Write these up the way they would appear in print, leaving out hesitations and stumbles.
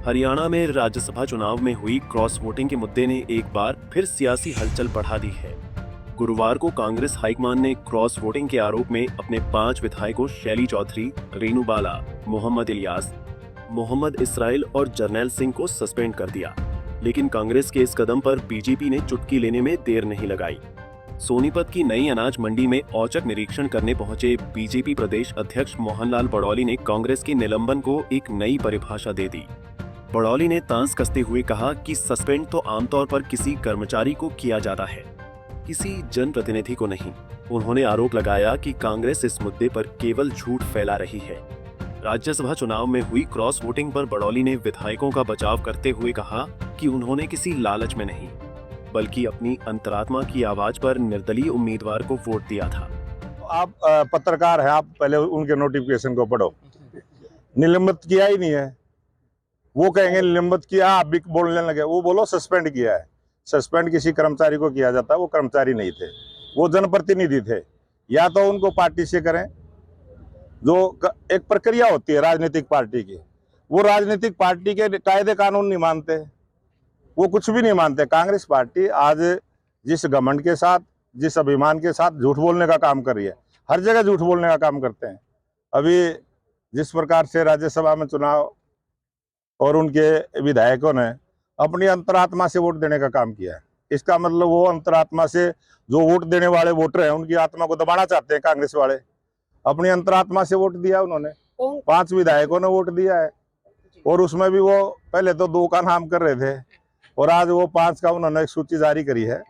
हरियाणा में राज्यसभा चुनाव में हुई क्रॉस वोटिंग के मुद्दे ने एक बार फिर सियासी हलचल बढ़ा दी है। गुरुवार को कांग्रेस हाईकमान ने क्रॉस वोटिंग के आरोप में अपने 5 विधायकों शैली चौधरी, रेणु बाला, मोहम्मद इलियास, मोहम्मद इसराइल और जरनैल सिंह को सस्पेंड कर दिया। लेकिन कांग्रेस के इस कदम पर बीजेपी ने चुटकी लेने में देर नहीं लगाई। सोनीपत की नई अनाज मंडी में औचक निरीक्षण करने पहुंचे बीजेपी प्रदेश अध्यक्ष मोहनलाल बड़ौली ने कांग्रेस के निलंबन को एक नई परिभाषा दे दी। बड़ौली ने तांस कसते हुए कहा कि सस्पेंड तो आमतौर पर किसी कर्मचारी को किया जाता है, किसी जनप्रतिनिधि को नहीं। उन्होंने आरोप लगाया कि कांग्रेस इस मुद्दे पर केवल झूठ फैला रही है। राज्यसभा चुनाव में हुई क्रॉस वोटिंग पर बड़ौली ने विधायकों का बचाव करते हुए कहा कि उन्होंने किसी लालच में नहीं, बल्कि अपनी अंतरात्मा की आवाज पर निर्दलीय उम्मीदवार को वोट दिया था। आप पत्रकार हैं, आप पहले उनके नोटिफिकेशन को पढ़ो। निलंबित किया ही नहीं है। वो कहेंगे निलंबित किया, आप भी बोलने लगे। वो बोलो सस्पेंड किया है। सस्पेंड किसी कर्मचारी को किया जाता है, वो कर्मचारी नहीं थे, वो जनप्रतिनिधि थे। या तो उनको पार्टी से करें, जो एक प्रक्रिया होती है राजनीतिक पार्टी की। वो राजनीतिक पार्टी के कायदे कानून नहीं मानते, वो कुछ भी नहीं मानते। कांग्रेस पार्टी आज जिस घमंड के साथ, जिस अभिमान के साथ झूठ बोलने का काम कर रही है, हर जगह झूठ बोलने का काम करते हैं। अभी जिस प्रकार से राज्यसभा में चुनाव और उनके विधायकों ने अपनी अंतरात्मा से वोट देने का काम किया है, इसका मतलब वो अंतरात्मा से जो वोट देने वाले वोटर हैं, उनकी आत्मा को दबाना चाहते हैं। कांग्रेस वाले अपनी अंतरात्मा से वोट दिया उन्होंने। 5 विधायकों ने वोट दिया है, और उसमें भी वो पहले तो 2 का नाम कर रहे थे, और आज वो 5 का उन्होंने एक सूची जारी करी है।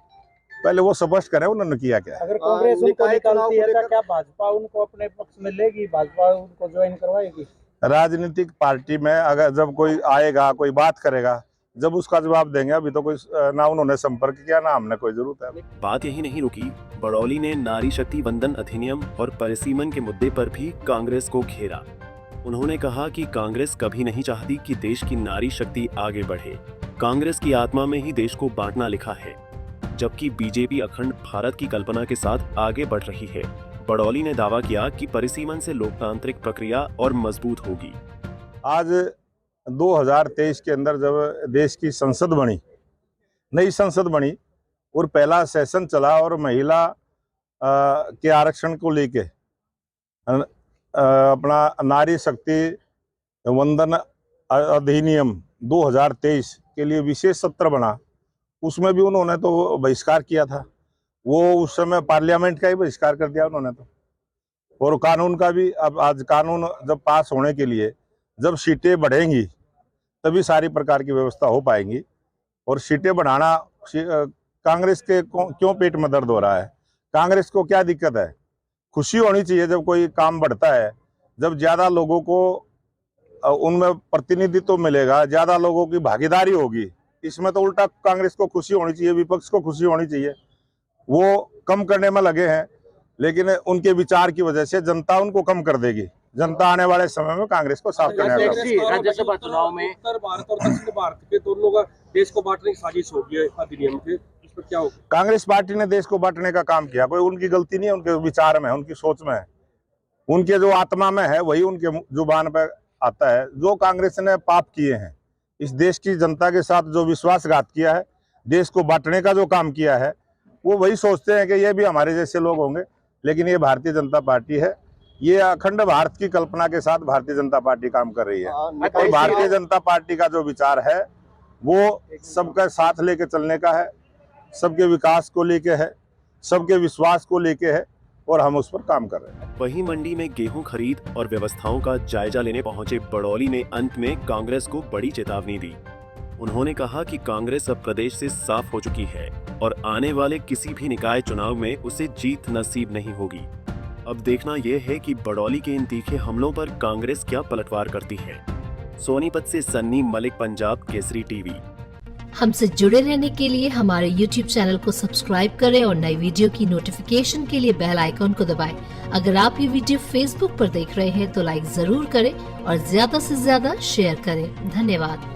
पहले वो स्पष्ट करें उन्होंने किया क्या। अगर कांग्रेस उनको निकालती है तो क्या भाजपा उनको अपने पक्ष में लेगी? भाजपा उनको ज्वाइन करवाएगी? राजनीतिक पार्टी में अगर जब कोई आएगा, कोई बात करेगा, जब उसका जवाब देंगे। अभी तो कोई ना उन्होंने संपर्क किया, ना हमने कोई जरूरत है। बात यही नहीं रुकी। बड़ौली ने नारी शक्ति वंदन अधिनियम और परिसीमन के मुद्दे पर भी कांग्रेस को घेरा। उन्होंने कहा कि कांग्रेस कभी नहीं चाहती कि देश की नारी शक्ति आगे बढ़े। कांग्रेस की आत्मा में ही देश को बांटना लिखा है, जबकि बीजेपी अखंड भारत की कल्पना के साथ आगे बढ़ रही है। बड़ौली ने दावा किया कि परिसीमन से लोकतांत्रिक प्रक्रिया और मजबूत होगी। आज 2023 के अंदर जब देश की संसद बनी, नई संसद बनी, और पहला सेशन चला, और महिला के आरक्षण को लेके अपना नारी शक्ति वंदन अधिनियम 2023 के लिए विशेष सत्र बना। उसमें भी उन्होंने तो बहिष्कार किया था। वो उस समय पार्लियामेंट का ही बहिष्कार कर दिया उन्होंने तो, और कानून का भी। अब आज कानून जब पास होने के लिए जब सीटें बढ़ेंगी तभी सारी प्रकार की व्यवस्था हो पाएंगी। और सीटें बढ़ाना कांग्रेस के क्यों पेट में दर्द हो रहा है? कांग्रेस को क्या दिक्कत है? खुशी होनी चाहिए जब कोई काम बढ़ता है, जब ज्यादा लोगों को उनमें प्रतिनिधित्व मिलेगा, ज्यादा लोगों की भागीदारी होगी। इसमें तो उल्टा कांग्रेस को खुशी होनी चाहिए, विपक्ष को खुशी होनी चाहिए। वो कम करने में लगे हैं, लेकिन उनके विचार की वजह से जनता उनको कम कर देगी। जनता आने वाले समय में कांग्रेस को साफ करने वाला। राज्यसभा चुनाव में उत्तर भारत और दक्षिण भारत के दोनों का देश को बांटने की साजिश होगी अधिनियम के, इस पर क्या होगा? कांग्रेस पार्टी ने देश को बांटने का काम किया, कोई उनकी गलती नहीं है। उनके विचार में, उनकी सोच में है, उनके जो आत्मा में है वही उनके जुबान पर आता है। जो कांग्रेस ने पाप किए हैं, इस देश की जनता के साथ जो विश्वासघात किया है, देश को बांटने का जो काम किया है, वो वही सोचते हैं कि ये भी हमारे जैसे लोग होंगे। लेकिन ये भारतीय जनता पार्टी है, ये अखंड भारत की कल्पना के साथ भारतीय जनता पार्टी काम कर रही है। और भारतीय जनता पार्टी का जो विचार है वो सबका साथ लेके चलने का है, सबके विकास को लेके है, सबके विश्वास को लेके है, और हम उस पर काम कर रहे हैं। वहीं मंडी में गेहूं खरीद और व्यवस्थाओं का जायजा लेने पहुंचे बड़ौली ने अंत में कांग्रेस को बड़ी चेतावनी दी। उन्होंने कहा कि कांग्रेस अब प्रदेश से साफ हो चुकी है और आने वाले किसी भी निकाय चुनाव में उसे जीत नसीब नहीं होगी। अब देखना यह है कि बड़ौली के इन तीखे हमलों पर कांग्रेस क्या पलटवार करती है। सोनीपत से सन्नी मलिक, पंजाब केसरी टीवी। हमसे जुड़े रहने के लिए हमारे YouTube चैनल को सब्सक्राइब करें और नई वीडियो की नोटिफिकेशन के लिए बेल आइकॉन को दबाएं। अगर आप ये वीडियो Facebook पर देख रहे हैं तो लाइक जरूर करें और ज्यादा से ज्यादा शेयर करें। धन्यवाद।